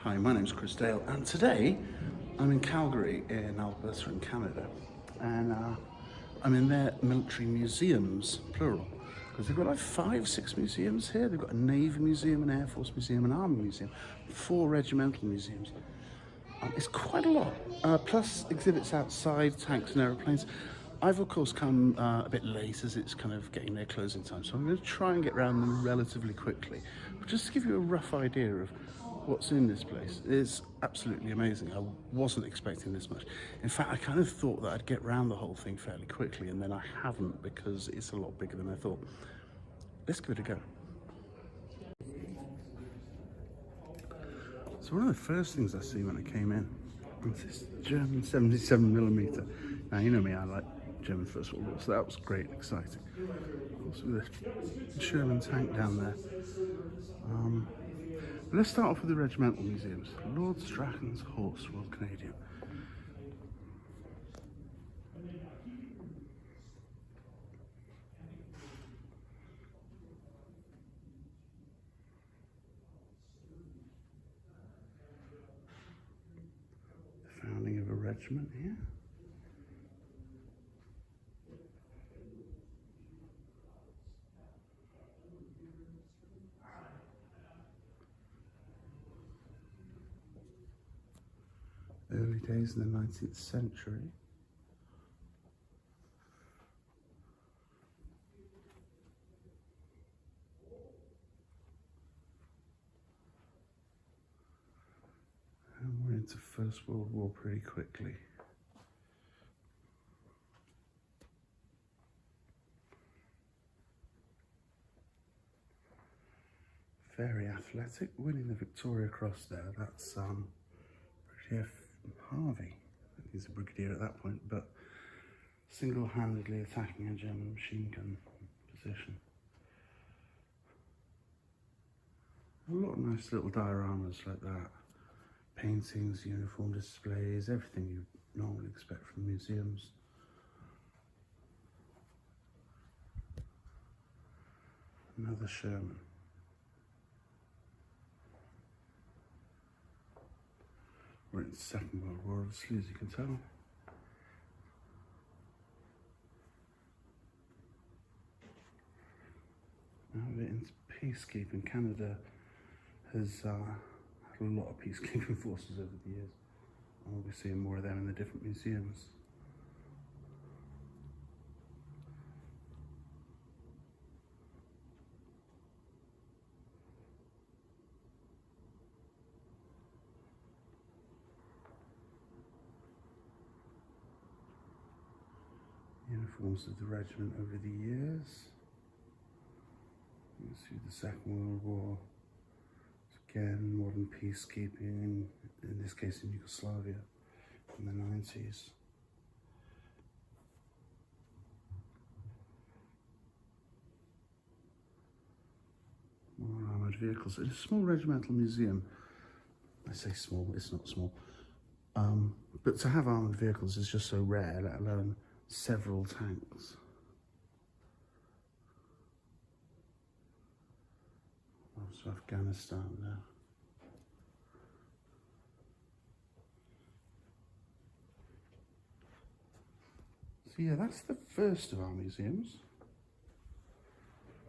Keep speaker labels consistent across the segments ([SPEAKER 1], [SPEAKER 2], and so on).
[SPEAKER 1] Hi, my name's Chris Dale, and today I'm in Calgary in Alberta in Canada, and I'm in their military museums, plural, because they've got like 5-6 museums here. They've got a Navy museum, an Air Force museum, an Army museum, 4 regimental museums. It's quite a lot, plus exhibits outside, tanks and aeroplanes. I've of course come a bit late as it's kind of getting near closing time, so I'm going to try and get around them relatively quickly. But just to give you a rough idea of what's in this place, it's absolutely amazing. I wasn't expecting this much. In fact, I kind of thought that I'd get around the whole thing fairly quickly, and then I haven't because it's a lot bigger than I thought. Let's give it a go. So one of the first things I see when I came in was this German 77mm. Now, you know me, I like German First World War, so that was great and exciting. Also with a Sherman tank down there. Let's start off with the regimental museums. Lord Strathcon's Horse, Royal Canadian. The founding of a regiment here. Early days in the 19th century. And we're into First World War pretty quickly. Very athletic, winning the Victoria Cross there. That's Brigadier Harvey. I think he's a brigadier at that point, but single-handedly attacking a German machine gun position. A lot of nice little dioramas like that. Paintings, uniform displays, everything you normally expect from museums. Another Sherman. We're in the Second World War, obviously, as you can tell. Now we're into peacekeeping. Canada has had a lot of peacekeeping forces over the years, and we'll be seeing more of them in the different museums. Uniforms of the regiment over the years. You can see the Second World War. Again, modern peacekeeping, in this case in Yugoslavia, in the 90s. More armoured vehicles. It's a small regimental museum. I say small, it's not small. But to have armoured vehicles is just so rare, let alone several tanks. Also Afghanistan now. So yeah, that's the first of our museums.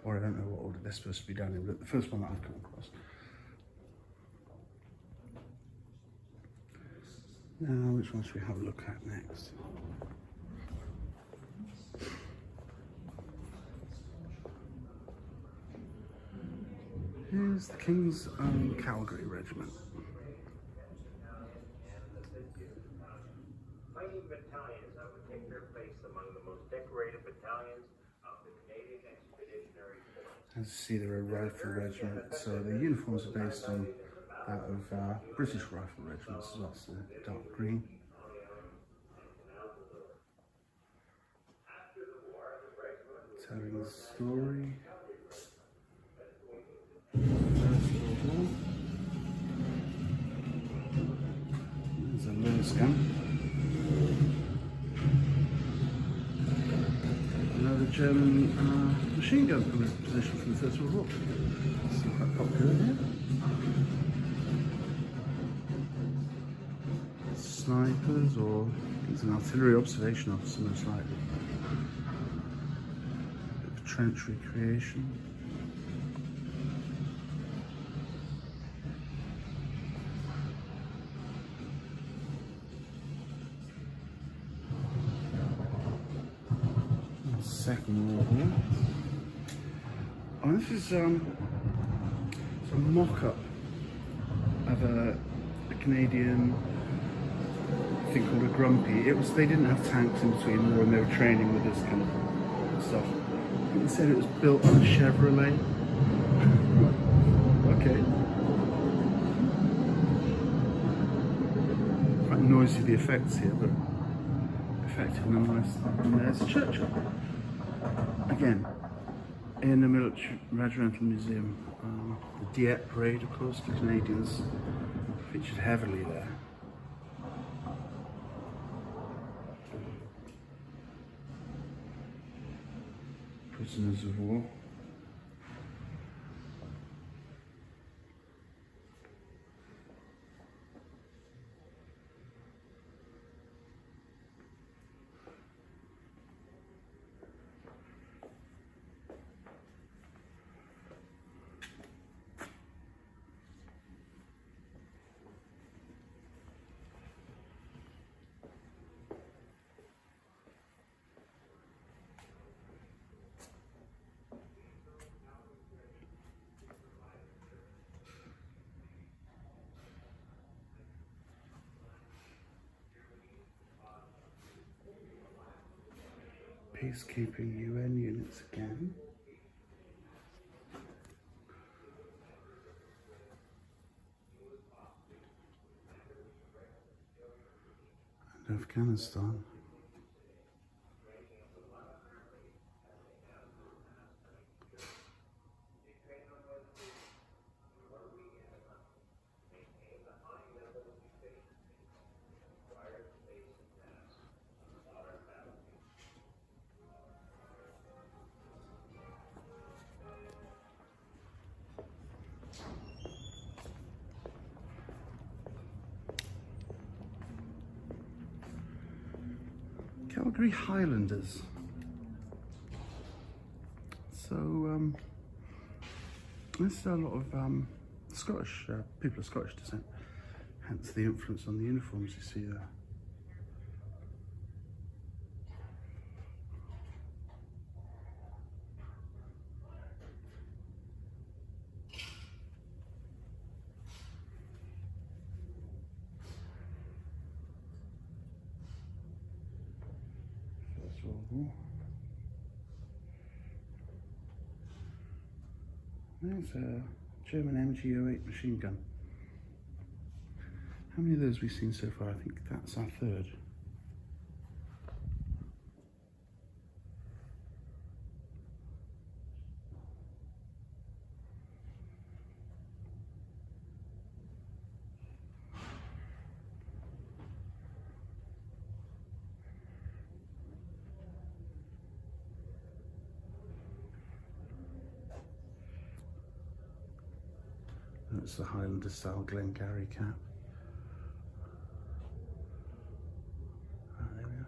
[SPEAKER 1] Or I don't know what order they're supposed to be done in, but the first one that I've come across. Now, which one should we have a look at next? Here's the King's Own Calgary Regiment.
[SPEAKER 2] Fighting battalions that would take their place among the most decorated battalions of the Canadian Expeditionary Force.
[SPEAKER 1] As you see, they're a rifle regiment, so the uniforms are based on that of British rifle regiments as well, so dark green. Telling the story. There's a low scan. Another German machine gun position from the First World War. It's quite popular here. snipers, or it's an artillery observation officer most likely. Bit of trench recreation. Second World War. Oh, this is a mock-up of a Canadian thing called a Grumpy. They didn't have tanks in between war and they were training with this kind of stuff. It said it was built on a Chevrolet. Okay. Quite noisy the effects here, but effective and nice. And there's a church. Again, in the Military Regimental Museum. The Dieppe Parade, of course, the Canadians featured heavily there. Prisoners of war. Peacekeeping UN units again. And Afghanistan. Calgary Highlanders. So there's a lot of Scottish people of Scottish descent, hence the influence on the uniforms you see there. There's a German MG08 machine gun. How many of those have we seen so far? I think that's our third. That's the Highlander style Glengarry cap. There we are.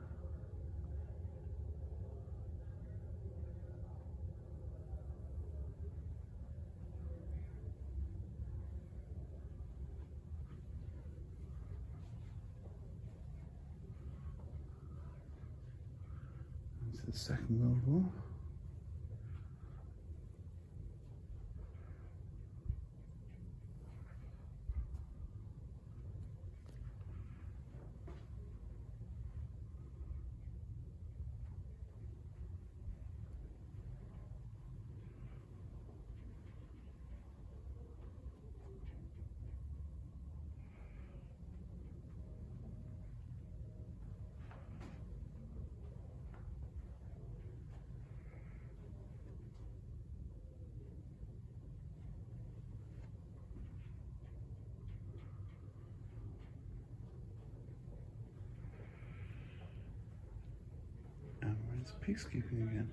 [SPEAKER 1] Into the Second World War. It's peacekeeping again.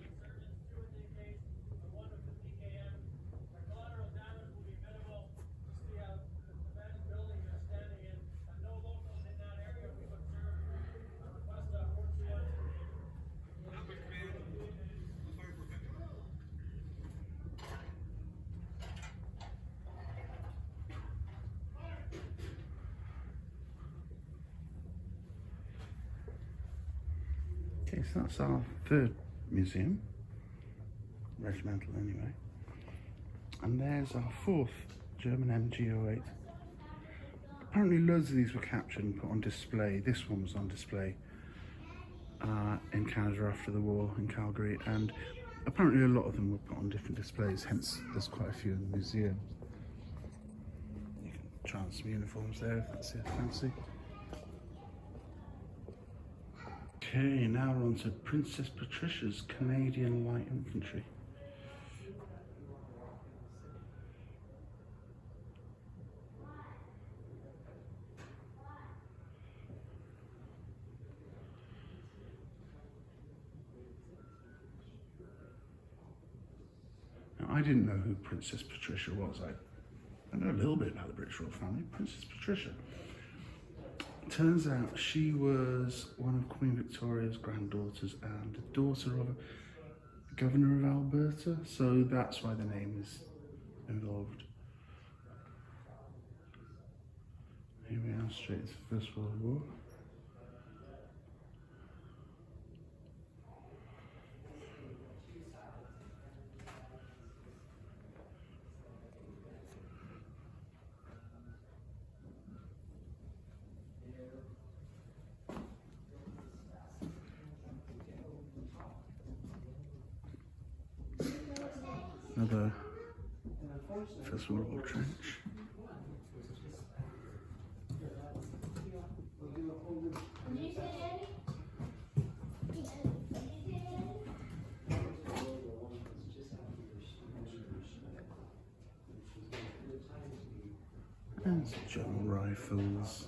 [SPEAKER 1] Okay, so that's our third museum, Regimental anyway. And there's our fourth German MG08. Apparently loads of these were captured and put on display. This one was on display in Canada after the war in Calgary, and apparently a lot of them were put on different displays, hence there's quite a few in the museum. You can try on some uniforms there if that's it, fancy. Okay, now we're on to Princess Patricia's Canadian Light Infantry. I didn't know who Princess Patricia was. I know a little bit about the British royal family. Princess Patricia. Turns out she was one of Queen Victoria's granddaughters and a daughter of a governor of Alberta, so that's why the name is involved. Here we are, straight into the First World War. Another First World War trench. And German rifles,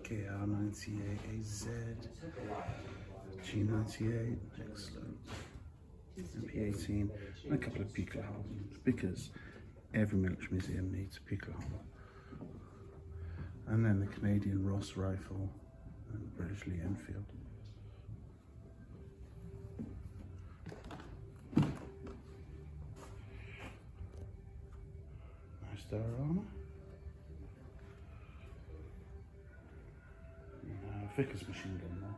[SPEAKER 1] KR-98AZ, G98, excellent. MP18, and a couple of Pico helmets, because every military museum needs a Pico helmet. And then the Canadian Ross rifle and the British Lee Enfield. Nice Star armour. Vickers machine gun there.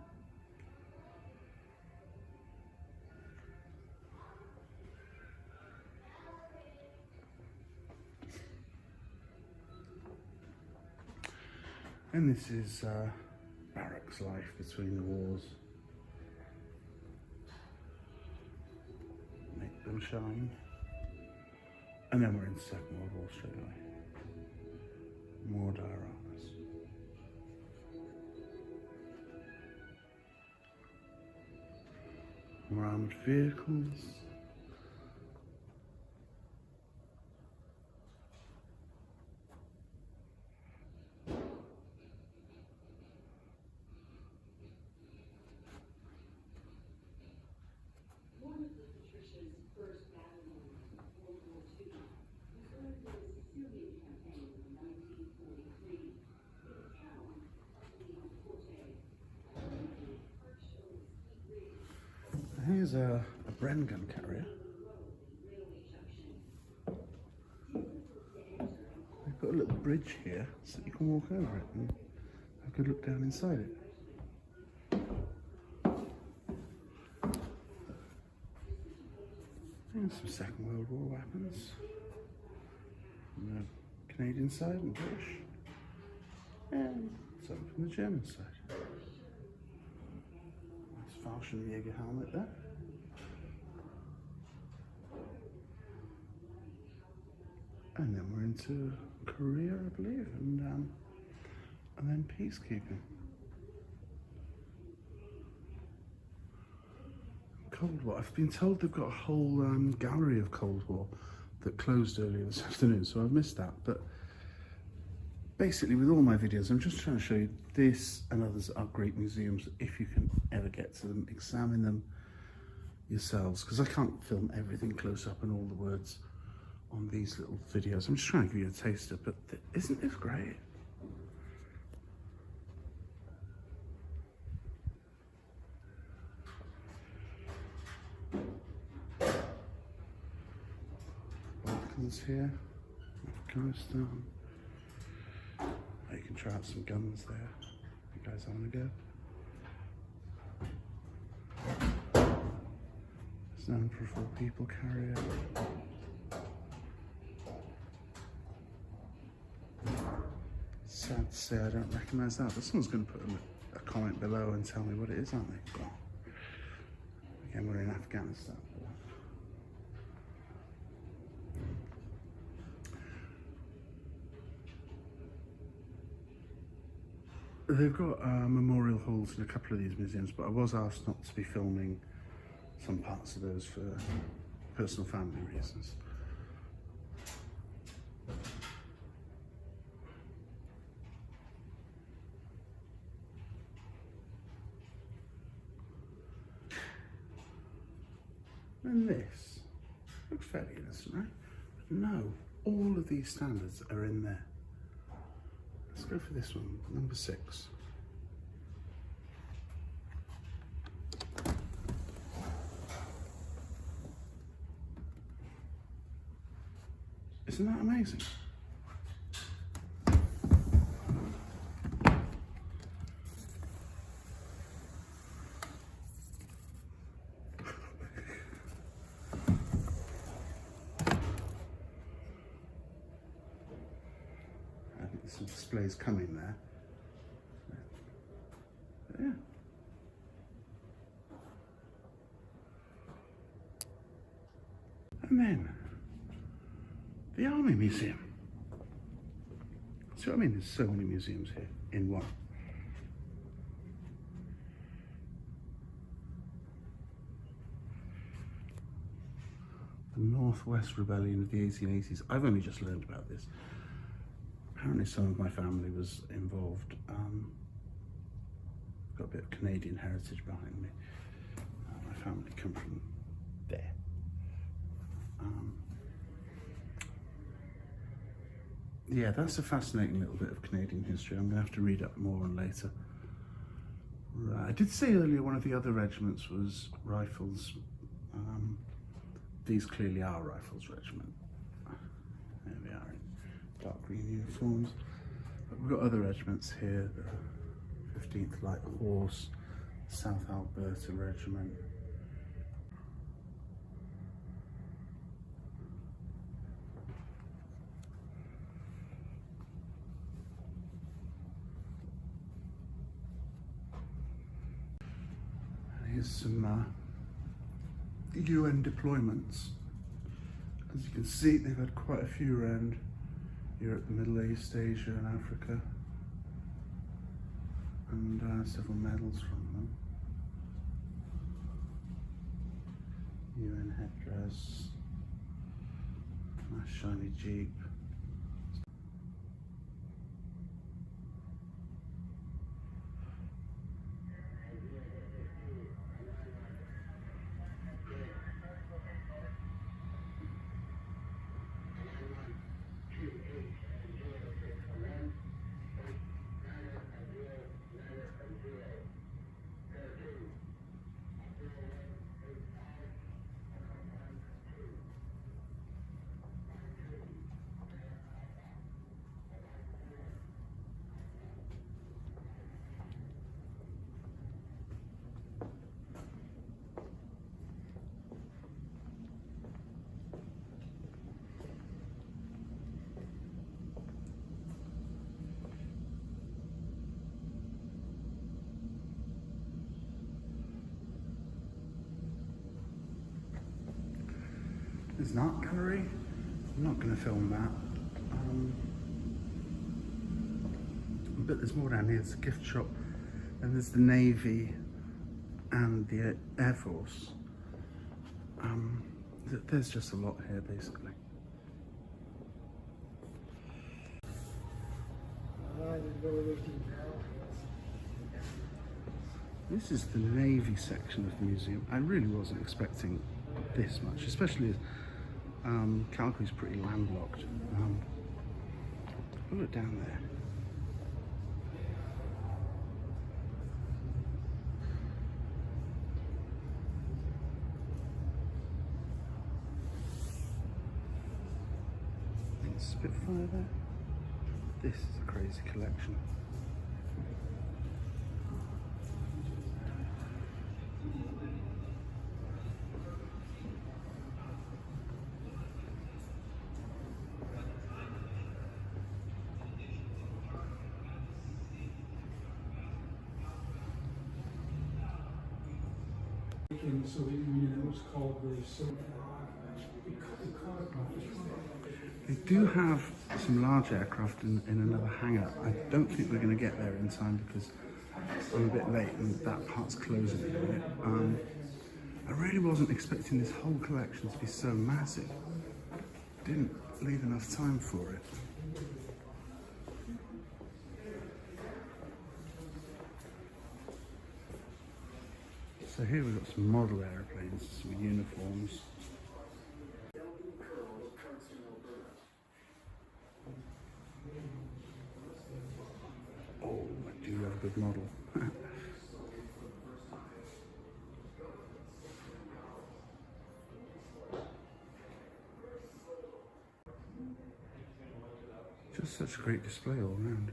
[SPEAKER 1] And this is barracks life between the wars. Make them shine. And then we're in the Second World War straight away. More dioramas. More armoured vehicles. Here's a Bren gun carrier. They've got a little bridge here so you can walk over it and have a good look down inside it. And some Second World War weapons. On the Canadian side and British. And some from the German side. Fallschirmjäger helmet there. And then we're into Korea, I believe, and then peacekeeping. Cold War. I've been told they've got a whole gallery of Cold War that closed earlier this afternoon, so I've missed that. But basically, with all my videos, I'm just trying to show you this and others are great museums. If you can ever get to them, examine them yourselves, because I can't film everything close up and all the words on these little videos. I'm just trying to give you a taster, but isn't this great? Balkans here, Afghanistan. You can try out some guns there. You guys having a go? known for a 4-people carrier. Sad to say I don't recognise that, but someone's going to put a comment below and tell me what it is, aren't they? Well, again, we're in Afghanistan. They've got memorial halls in a couple of these museums, but I was asked not to be filming some parts of those for personal family reasons. And this looks fairly innocent, right? But no, all of these standards are in there. Let's go for this one, number 6. Isn't that amazing? Some displays coming there. Yeah. And then the Army Museum. See what I mean? There's so many museums here in one. The Northwest Rebellion of the 1880s. I've only just learned about this. Apparently some of my family was involved. Got a bit of Canadian heritage behind me. My family come from there. Yeah, that's a fascinating little bit of Canadian history. I'm going to have to read up more on later. Right. I did say earlier one of the other regiments was rifles. These clearly are Rifles Regiment. There we are. Dark green uniforms. But we've got other regiments here, the 15th Light Horse, South Alberta Regiment. And here's some UN deployments. As you can see, they've had quite a few around Europe, the Middle East, Asia and Africa, and several medals from them. UN headdress, nice shiny Jeep. There's an art gallery. I'm not going to film that. But there's more down here. There's a gift shop, and there's the Navy and the Air Force. There's just a lot here, basically. This is the Navy section of the museum. I really wasn't expecting this much, especially as Calgary's pretty landlocked. Look down there. I think it's Spitfire there. This is a crazy collection.
[SPEAKER 3] In the Soviet Union, it was called the Soviet.
[SPEAKER 1] They do have some large aircraft in another hangar. I don't think we're going to get there in time because I'm a bit late and that part's closing in a minute. I really wasn't expecting this whole collection to be so massive. Didn't leave enough time for it. So here we've got some model airplanes, some uniforms. Oh, I do love a good model. Just such a great display all around.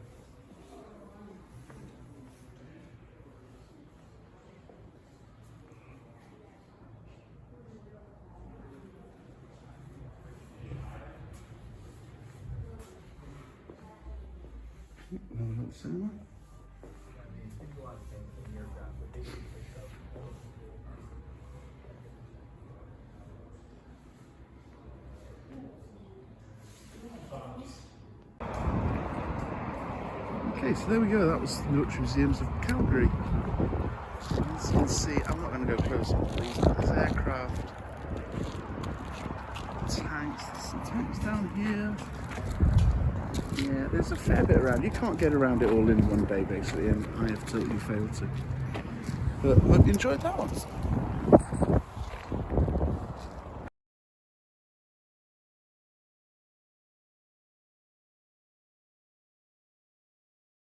[SPEAKER 1] Another little cinema. Okay, so there we go. That was the Military Museums of Calgary. As you can see, I'm not going to go close to all these, but there's aircraft, tanks, there's some tanks down here. Yeah, there's a fair bit around. You can't get around it all in one day, basically, and I have totally failed to. But I hope you enjoyed that one.